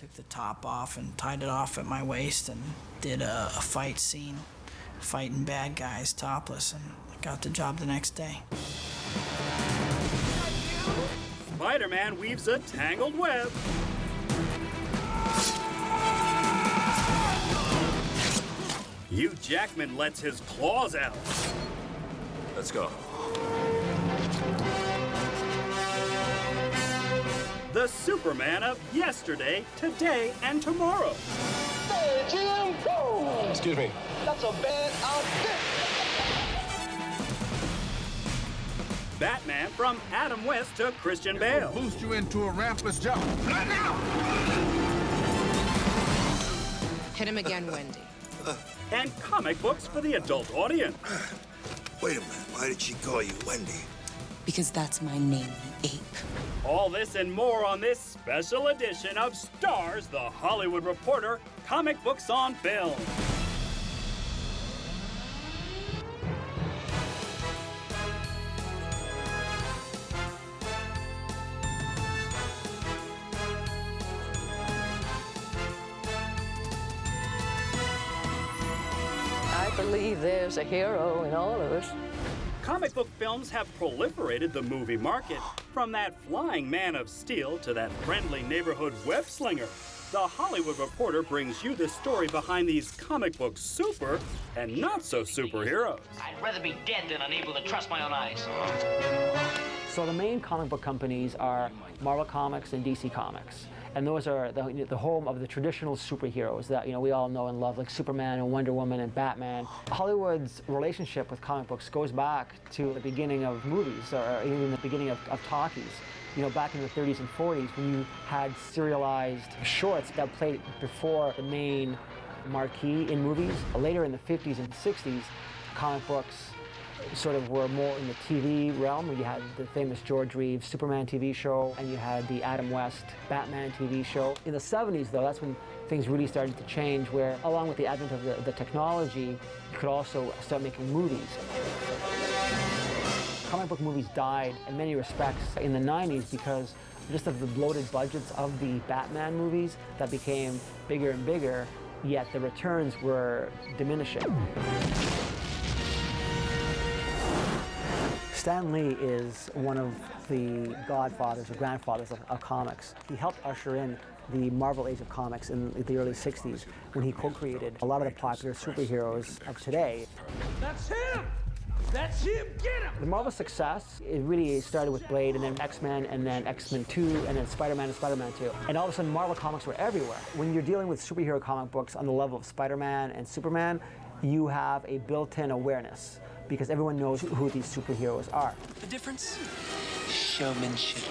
took the top off and tied it off at my waist and did a fight scene, fighting bad guys topless, and got the job the next day. Spider-Man weaves a tangled web. Hugh Jackman lets his claws out. Let's go. The Superman of yesterday, today, and tomorrow. Hey, Jim! Whoa! Excuse me. That's a bad outfit! Batman from Adam West to Christian Bale. Boost you into a rampless jump. Right now! Hit him again, Wendy. And comic books for the adult audience. Wait a minute, why did she call you Wendy? Because that's my name, Ape. All this and more on this special edition of Stars, the Hollywood Reporter, Comic Books on Film. I believe there's a hero in all of us. Comic book films have proliferated the movie market, from that flying Man of Steel to that friendly neighborhood web slinger. The Hollywood Reporter brings you the story behind these comic book super and not so superheroes. I'd rather be dead than unable to trust my own eyes. So the main comic book companies are Marvel Comics and DC Comics. And those are the home of the traditional superheroes that we all know and love, like Superman and Wonder Woman and Batman. Hollywood's relationship with comic books goes back to the beginning of movies, or even the beginning of talkies. Back in the 30s and 40s, when you had serialized shorts that played before the main marquee in movies. Later in the 50s and 60s, comic books sort of were more in the TV realm, where you had the famous George Reeves Superman TV show, and you had the Adam West Batman TV show. In the 70s, though, that's when things really started to change, where along with the advent of the technology, you could also start making movies. Comic book movies died in many respects in the 90s because just of the bloated budgets of the Batman movies that became bigger and bigger, yet the returns were diminishing. Stan Lee is one of the godfathers or grandfathers of comics. He helped usher in the Marvel Age of Comics in the early 60s when he co-created a lot of the popular superheroes of today. That's him! That's him! Get him! The Marvel success, it really started with Blade, and then XMen, and then XMen 2, and then Spider-Man and Spider-Man 2. And all of a sudden, Marvel comics were everywhere. When you're dealing with superhero comic books on the level of Spider-Man and Superman, you have a built-in awareness, because everyone knows who these superheroes are. The difference? Showmanship.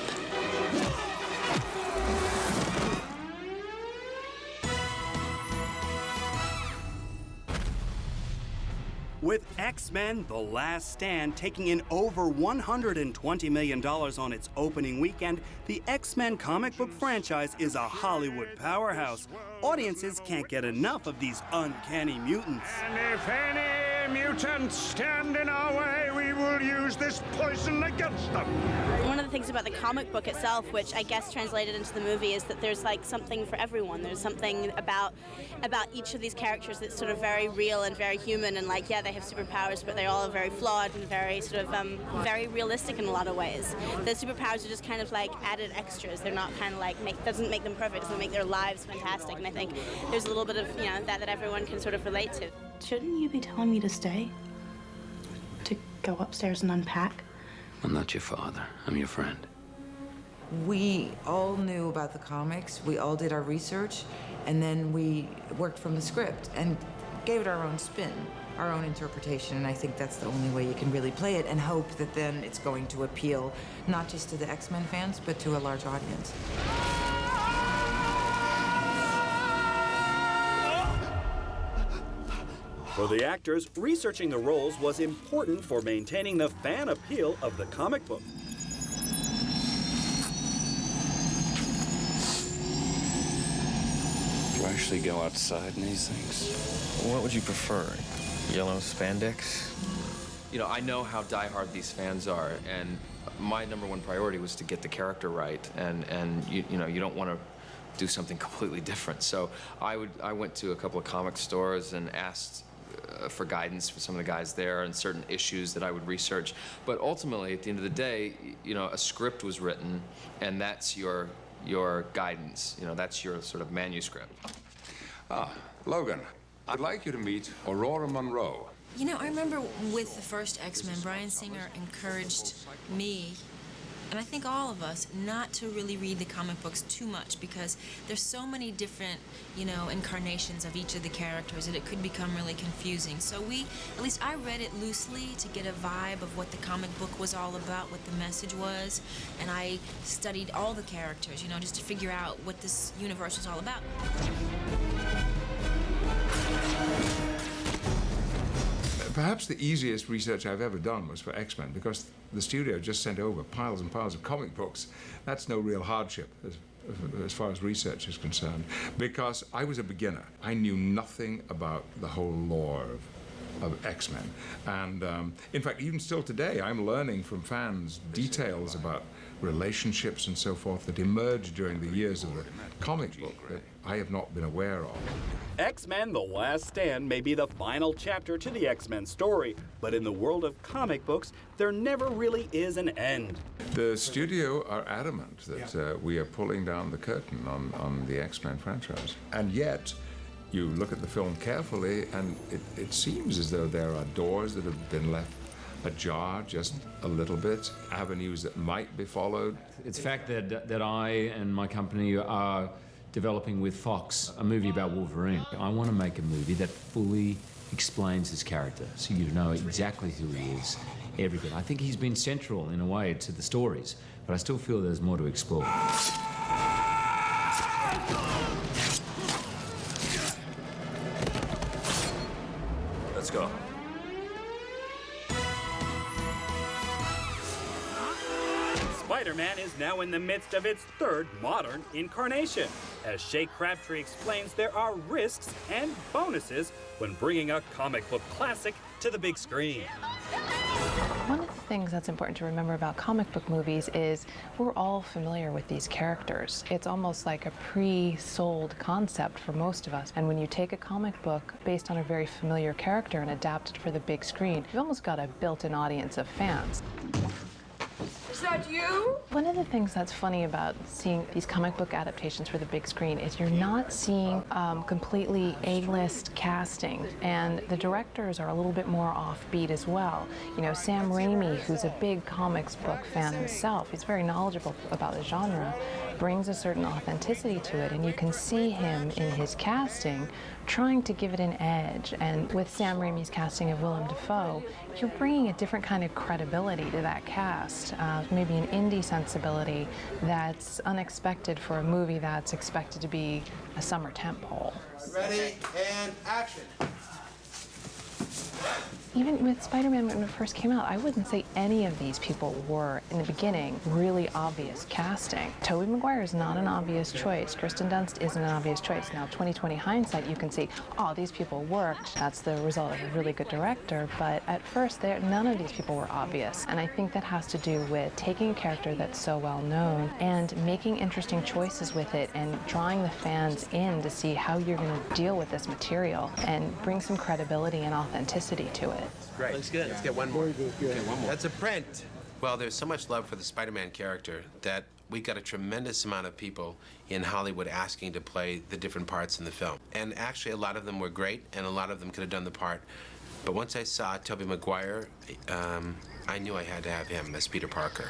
With X-Men: The Last Stand taking in over $120 million on its opening weekend, the X-Men comic book franchise is a Hollywood powerhouse. Audiences can't get enough of these uncanny mutants. And if any mutants stand in our way, we will use this poison against them. One of the things about the comic book itself, which I guess translated into the movie, is that there's like something for everyone. There's something about each of these characters that's sort of very real and very human, and like, yeah, they have superpowers, but they're all very flawed and very sort of very realistic in a lot of ways. The superpowers are just kind of like added extras. They're not kind of like doesn't make them perfect, doesn't make their lives fantastic. And I think there's a little bit of that everyone can sort of relate to. Shouldn't you be telling me to stay? To go upstairs and unpack? I'm not your father. I'm your friend. We all knew about the comics. We all did our research, and then we worked from the script and gave it our own spin, our own interpretation, and I think that's the only way you can really play it and hope that then it's going to appeal not just to the X-Men fans, but to a large audience. For the actors, researching the roles was important for maintaining the fan appeal of the comic book. Do you actually go outside in these things? What would you prefer? Yellow spandex? I know how diehard these fans are, and my #1 priority was to get the character right, and you don't want to do something completely different. So I went to a couple of comic stores and asked for guidance for some of the guys there and certain issues that I would research. But ultimately, at the end of the day, you know, a script was written, and that's your guidance. You know, that's your sort of manuscript. Ah, Logan, I'd like you to meet Aurora Monroe. You know, I remember with the first X-Men, Bryan Singer encouraged me, and I think all of us, not to really read the comic books too much because there's so many different, you know, incarnations of each of the characters that it could become really confusing. So at least I read it loosely to get a vibe of what the comic book was all about, what the message was, and I studied all the characters, you know, just to figure out what this universe was all about. Perhaps the easiest research I've ever done was for X-Men, because the studio just sent over piles and piles of comic books. That's no real hardship as far as research is concerned, because I was a beginner. I knew nothing about the whole lore of X-Men. And in fact, even still today, I'm learning from fans details about relationships and so forth that emerged during the years of the comic book that I have not been aware of. X-Men: The Last Stand may be the final chapter to the X-Men story, but in the world of comic books, there never really is an end. The studio are adamant that we are pulling down the curtain on the X-Men franchise. And yet, you look at the film carefully, and it seems as though there are doors that have been left ajar just a little bit, avenues that might be followed. It's fact that I and my company are developing with Fox a movie about Wolverine. I want to make a movie that fully explains his character, so you know exactly who he is, every bit. I think he's been central in a way to the stories, but I still feel there's more to explore. Let's go. SpiderMan is now in the midst of its third modern incarnation. As Shay Crabtree explains, there are risks and bonuses when bringing a comic book classic to the big screen. One of the things that's important to remember about comic book movies is we're all familiar with these characters. It's almost like a pre-sold concept for most of us. And when you take a comic book based on a very familiar character and adapt it for the big screen, you've almost got a built-in audience of fans. Is that you? One of the things that's funny about seeing these comic book adaptations for the big screen is you're not seeing completely A-list casting, and the directors are a little bit more offbeat as well. You know, Sam Raimi, who's a big comics book fan himself, he's very knowledgeable about the genre, brings a certain authenticity to it, and you can see him in his casting trying to give it an edge. And with Sam Raimi's casting of Willem Dafoe, you're bringing a different kind of credibility to that cast, maybe an indie sensibility that's unexpected for a movie that's expected to be a summer tentpole. Ready, and action. Even with Spider-Man when it first came out, I wouldn't say any of these people were, in the beginning, really obvious casting. Tobey Maguire is not an obvious choice. Kirsten Dunst isn't an obvious choice. Now, 2020 hindsight, you can see, oh, these people worked. That's the result of a really good director. But at first, none of these people were obvious. And I think that has to do with taking a character that's so well known and making interesting choices with it and drawing the fans in to see how you're going to deal with this material and bring some credibility and authenticity to it. Great. Looks good. Let's get one more. Okay, one more. That's a print. Well, there's so much love for the Spider-Man character that we got a tremendous amount of people in Hollywood asking to play the different parts in the film. And actually, a lot of them were great, and a lot of them could have done the part. But once I saw Tobey Maguire, I knew I had to have him as Peter Parker.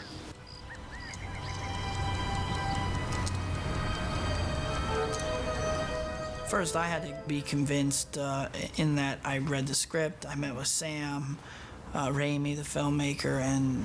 First, I had to be convinced in that I read the script, I met with Sam Raimi, the filmmaker, and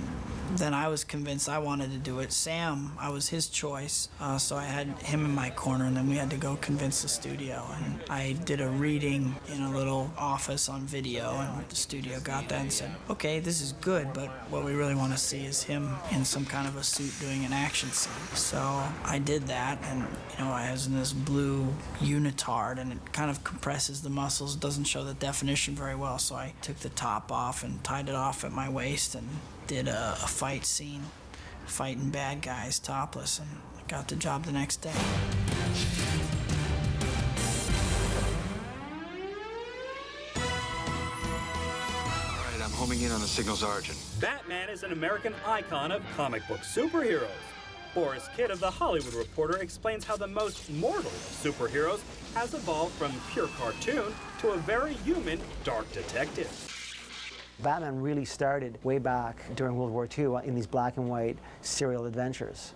then I was convinced I wanted to do it. Sam, I was his choice, so I had him in my corner, and then we had to go convince the studio. And I did a reading in a little office on video, and the studio got that and said, okay, this is good, but what we really want to see is him in some kind of a suit doing an action scene. So I did that, and you know, I was in this blue unitard, and it kind of compresses the muscles, doesn't show the definition very well, so I took the top off and tied it off at my waist and did a fight scene, fighting bad guys topless, and got the job the next day. I'm homing in on the signal's origin. Batman is an American icon of comic book superheroes. Boris Kidd of The Hollywood Reporter explains how the most mortal of superheroes has evolved from pure cartoon to a very human dark detective. Batman really started way back during World War II in these black and white serial adventures.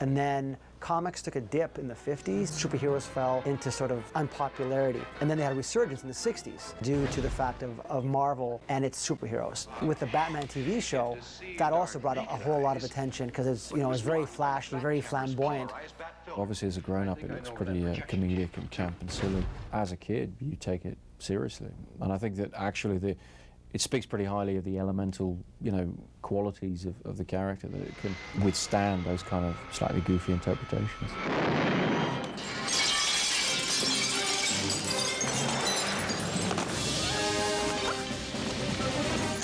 And then comics took a dip in the 50s. Superheroes fell into sort of unpopularity. And then they had a resurgence in the 60s due to the fact of Marvel and its superheroes. With the Batman TV show, that also brought a whole lot of attention because it's, you know, it's very flashy, very flamboyant. Obviously, as a grown-up, it looks pretty comedic and camp and silly. As a kid, you take it seriously. And I think that actually it speaks pretty highly of the elemental, you know, qualities of the character, that it can withstand those kind of slightly goofy interpretations.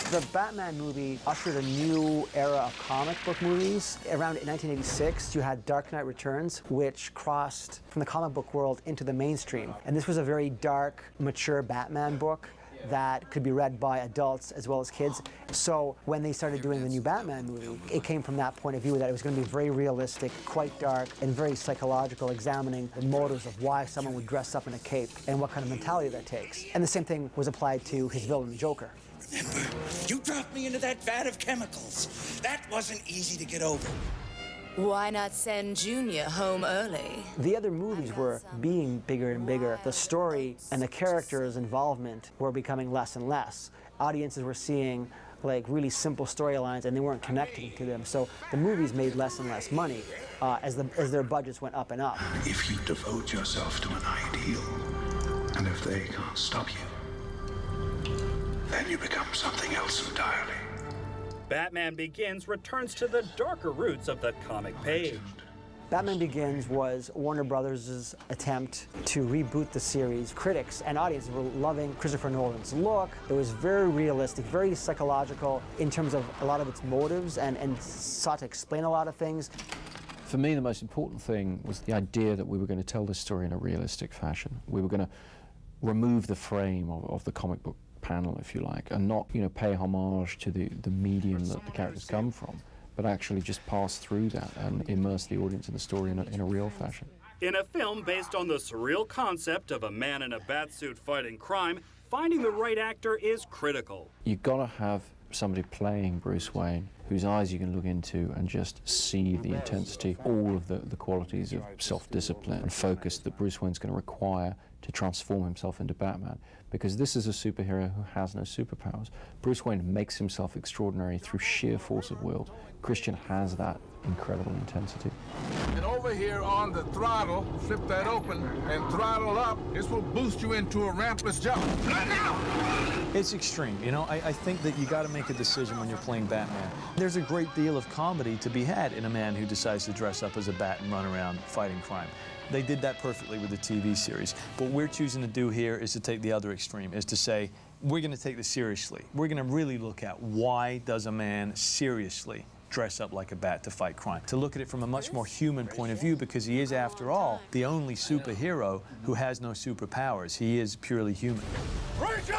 The Batman movie ushered a new era of comic book movies. Around 1986, you had Dark Knight Returns, which crossed from the comic book world into the mainstream. And this was a very dark, mature Batman book that could be read by adults as well as kids. So when they started doing the new Batman movie, it came from that point of view that it was going to be very realistic, quite dark, and very psychological, examining the motives of why someone would dress up in a cape and what kind of mentality that takes. And the same thing was applied to his villain, the Joker. Remember, you dropped me into that vat of chemicals. That wasn't easy to get over. Why not send Junior home early? The other movies were being bigger and bigger. The story and the characters' involvement were becoming less and less. Audiences were seeing like really simple storylines and they weren't connecting to them. So the movies made less and less money as their budgets went up and up. If you devote yourself to an ideal, and if they can't stop you, then you become something else entirely. Batman Begins returns to the darker roots of the comic page. Batman Begins was Warner Brothers' attempt to reboot the series. Critics and audiences were loving Christopher Nolan's look. It was very realistic, very psychological in terms of a lot of its motives and sought to explain a lot of things. For me, the most important thing was the idea that we were going to tell this story in a realistic fashion. We were going to remove the frame of the comic book panel, if you like, and not, you know, pay homage to the medium that the characters come from, but actually just pass through that and immerse the audience in the story in a real fashion. In a film based on the surreal concept of a man in a batsuit fighting crime, finding the right actor is critical. You've got to have somebody playing Bruce Wayne whose eyes you can look into and just see the intensity, all of the qualities of self-discipline and focus that Bruce Wayne's going to require to transform himself into Batman. Because this is a superhero who has no superpowers. Bruce Wayne makes himself extraordinary through sheer force of will. Christian has that incredible intensity. And over here on the throttle, flip that open and throttle up. This will boost you into a rampless jump. Right now! It's extreme. You know, I think that you got to make a decision when you're playing Batman. There's a great deal of comedy to be had in a man who decides to dress up as a bat and run around fighting crime. They did that perfectly with the TV series. What we're choosing to do here is to take the other extreme, is to say, we're going to take this seriously. We're going to really look at why does a man seriously dress up like a bat to fight crime? To look at it from a much more human point of view, because he is, after all, the only superhero who has no superpowers. He is purely human. Rachel!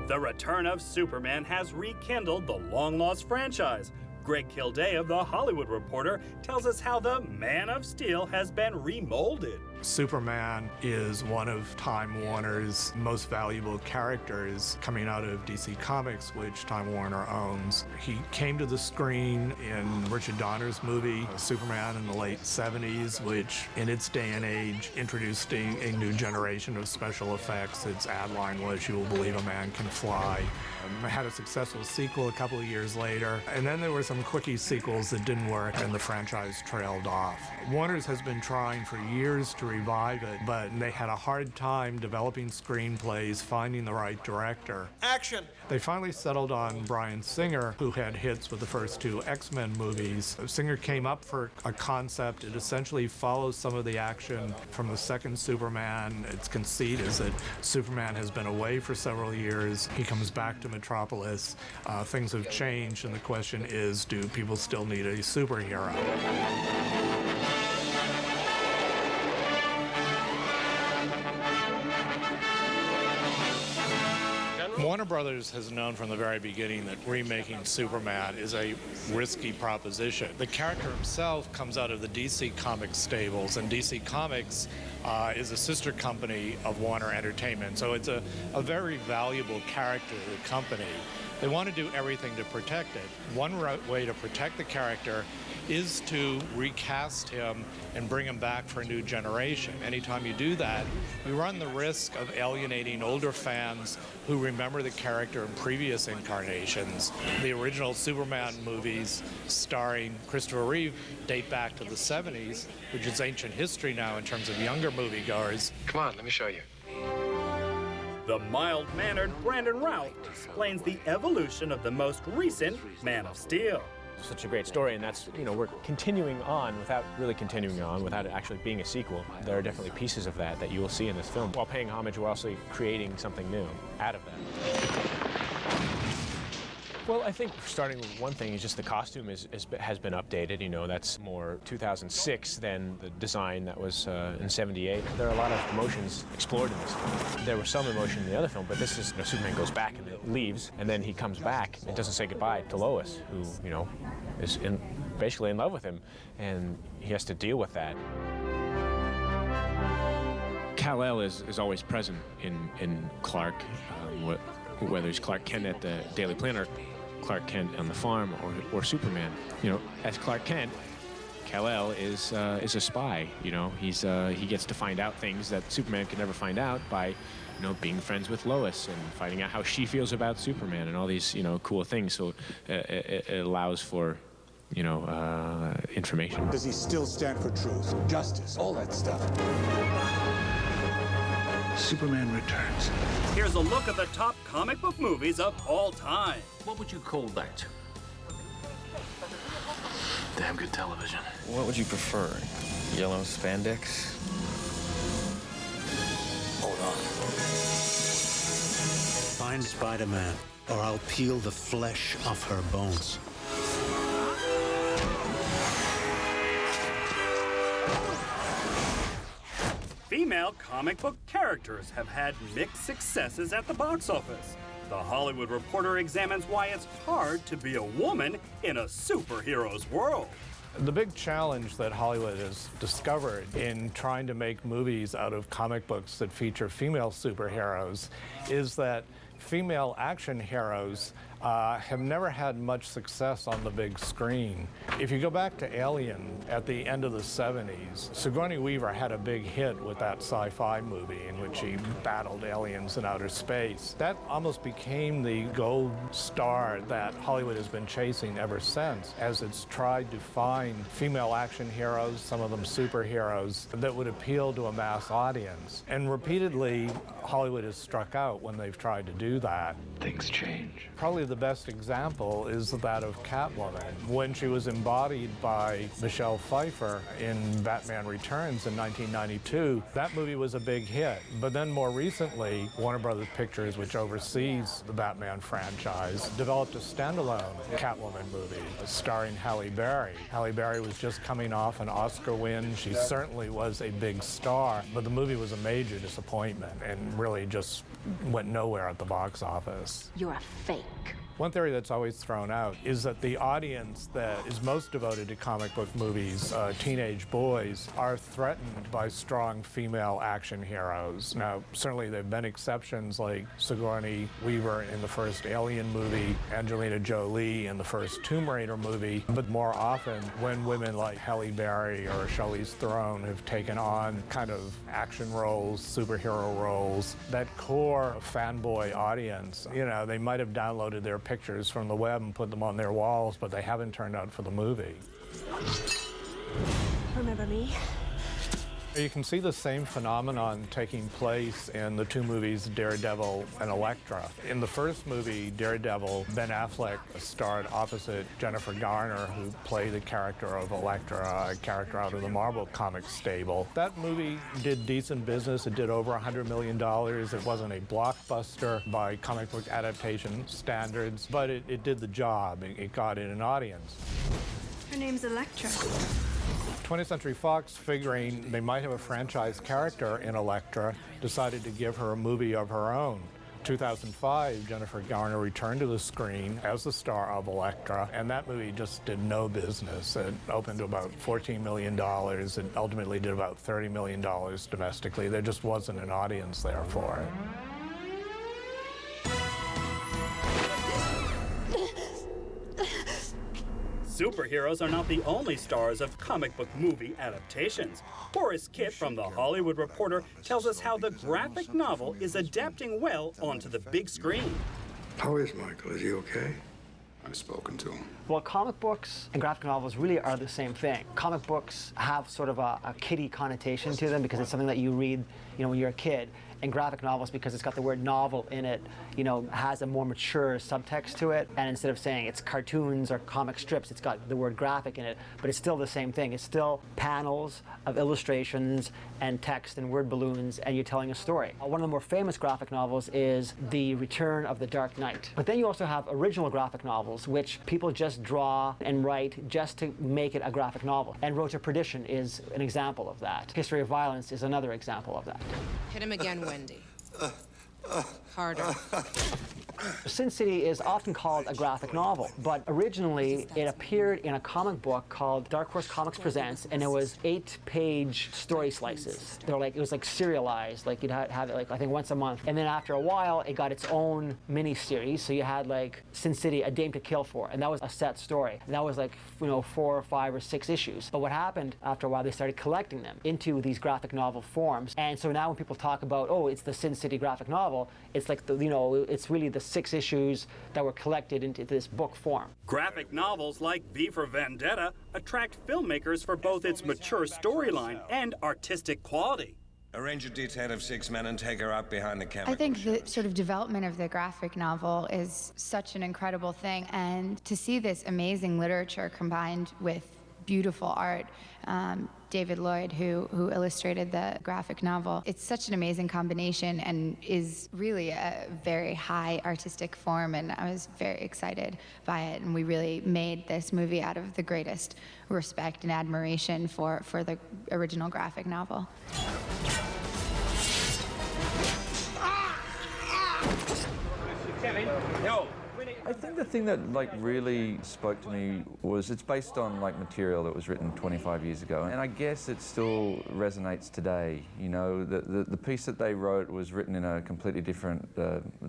The return of Superman has rekindled the long-lost franchise. Greg Kilday of The Hollywood Reporter tells us how the Man of Steel has been remolded. Superman is one of Time Warner's most valuable characters coming out of DC Comics, which Time Warner owns. He came to the screen in Richard Donner's movie, Superman in the late 70s, which in its day and age introduced a new generation of special effects. Its ad line was, "You will believe a man can fly." It had a successful sequel a couple of years later, and then there were some quickie sequels that didn't work and the franchise trailed off. Warner's has been trying for years to revive it, but they had a hard time developing screenplays, finding the right director. Action! They finally settled on Bryan Singer, who had hits with the first two X-Men movies. Singer came up for a concept. It essentially follows some of the action from the second Superman. Its conceit is that Superman has been away for several years. He comes back to Metropolis. Things have changed, and the question is, do people still need a superhero? Warner Brothers has known from the very beginning that remaking Superman is a risky proposition. The character himself comes out of the DC Comics stables, and DC Comics is a sister company of Warner Entertainment, so it's a very valuable character to the company. They want to do everything to protect it. One way to protect the character is to recast him and bring him back for a new generation. Anytime you do that, you run the risk of alienating older fans who remember the character in previous incarnations. The original Superman movies starring Christopher Reeve date back to the 70s, which is ancient history now in terms of younger moviegoers. Come on, let me show you. The mild-mannered Brandon Routh explains the evolution of the most recent Man of Steel. Such a great story, and that's, we're continuing on without really continuing on, without it actually being a sequel. There are definitely pieces of that you will see in this film. While paying homage, we're also creating something new out of that. Well, I think starting with one thing is just the costume has been updated. That's more 2006 than the design that was in '78. There are a lot of emotions explored in this film. There was some emotion in the other film, but this is Superman goes back and leaves, and then he comes back and doesn't say goodbye to Lois, who is basically in love with him, and he has to deal with that. Kal-El is always present in Clark, whether he's Clark Kent at the Daily Planet, Clark Kent on the farm, or Superman. As Clark Kent, Kal-El is a spy. He gets to find out things that Superman could never find out by, being friends with Lois and finding out how she feels about Superman and all these, cool things. So it allows for, information. Does he still stand for truth, justice, all that stuff? Superman Returns. Here's a look at the top comic book movies of all time. What would you call that? Damn good television. What would you prefer? Yellow spandex? Hold on. Find Spider-Man, or I'll peel the flesh off her bones. Female comic book characters have had mixed successes at the box office. The Hollywood Reporter examines why it's hard to be a woman in a superhero's world. The big challenge that Hollywood has discovered in trying to make movies out of comic books that feature female superheroes is that female action heroes have never had much success on the big screen. If you go back to Alien at the end of the 70s, Sigourney Weaver had a big hit with that sci-fi movie in which she battled aliens in outer space. That almost became the gold star that Hollywood has been chasing ever since, as it's tried to find female action heroes, some of them superheroes, that would appeal to a mass audience. And repeatedly, Hollywood has struck out when they've tried to do that. Things change. Probably the best example is that of Catwoman. When she was embodied by Michelle Pfeiffer in Batman Returns in 1992, that movie was a big hit. But then more recently, Warner Brothers Pictures, which oversees the Batman franchise, developed a standalone Catwoman movie starring Halle Berry. Halle Berry was just coming off an Oscar win. She certainly was a big star, but the movie was a major disappointment and really just went nowhere at the box office. You're a fake. One theory that's always thrown out is that the audience that is most devoted to comic book movies, teenage boys, are threatened by strong female action heroes. Now, certainly there have been exceptions like Sigourney Weaver in the first Alien movie, Angelina Jolie in the first Tomb Raider movie, but more often when women like Halle Berry or Charlize Theron have taken on kind of action roles, superhero roles, that core fanboy audience, they might have downloaded their pictures from the web and put them on their walls, but they haven't turned out for the movie. Remember me? You can see the same phenomenon taking place in the two movies Daredevil and Elektra. In the first movie, Daredevil, Ben Affleck starred opposite Jennifer Garner, who played the character of Elektra, a character out of the Marvel Comics stable. That movie did decent business. It did over $100 million. It wasn't a blockbuster by comic book adaptation standards, but it did the job. It got in an audience. Her name's Elektra. 20th Century Fox, figuring they might have a franchise character in Elektra, decided to give her a movie of her own. 2005, Jennifer Garner returned to the screen as the star of Elektra, and that movie just did no business. It opened to about $14 million. It ultimately did about $30 million domestically. There just wasn't an audience there for it. Superheroes are not the only stars of comic book movie adaptations. Horace Kitt from The Hollywood Reporter tells us how the graphic novel is adapting well onto the big screen. How is Michael? Is he okay? I've spoken to him. Well, comic books and graphic novels really are the same thing. Comic books have sort of a kiddie connotation to them because it's something that you read, when you're a kid. And graphic novels, because it's got the word novel in it, has a more mature subtext to it. And instead of saying it's cartoons or comic strips, it's got the word graphic in it. But it's still the same thing. It's still panels of illustrations and text and word balloons, and you're telling a story. One of the more famous graphic novels is The Return of the Dark Knight. But then you also have original graphic novels, which people just draw and write just to make it a graphic novel. And Road to Perdition is an example of that. History of Violence is another example of that. Hit him again, Wendy. Harder. Sin City is often called a graphic novel, but originally it appeared in a comic book called Dark Horse Comics Presents, and it was 8-page story slices. It was like serialized, like you'd have it I think once a month. And then after a while, it got its own mini-series, so you had Sin City, A Dame to Kill For, and that was a set story. And that was 4 or 5 or 6 issues. But what happened after a while, they started collecting them into these graphic novel forms. And so now when people talk about, oh, it's the Sin City graphic novel, it's like it's really the 6 issues that were collected into this book form. Graphic novels like V for Vendetta attract filmmakers for both its mature storyline and artistic quality. Arrange a detail of 6 men and take her out behind the camera. I think the sort of development of the graphic novel is such an incredible thing, and to see this amazing literature combined with beautiful art. David Lloyd, who illustrated the graphic novel, it's such an amazing combination and is really a very high artistic form, and I was very excited by it, and we really made this movie out of the greatest respect and admiration for the original graphic novel. Kevin, yo! I think the thing that really spoke to me was it's based on material that was written 25 years ago, and I guess it still resonates today. The piece that they wrote was written in a completely different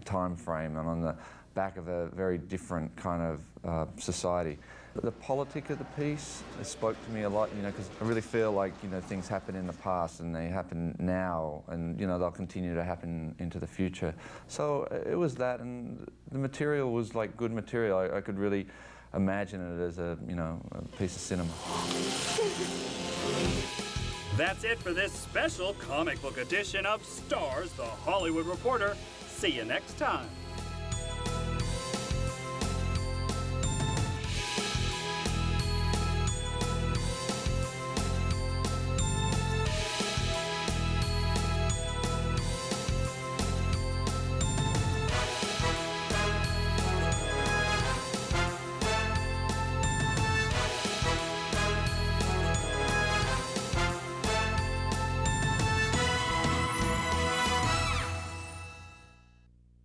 time frame and on the back of a very different kind of society. The politic of the piece spoke to me a lot, because I really feel like, things happen in the past and they happen now, and, they'll continue to happen into the future. So it was that, and the material was good material. I could really imagine it as a piece of cinema. That's it for this special comic book edition of Stars, The Hollywood Reporter. See you next time.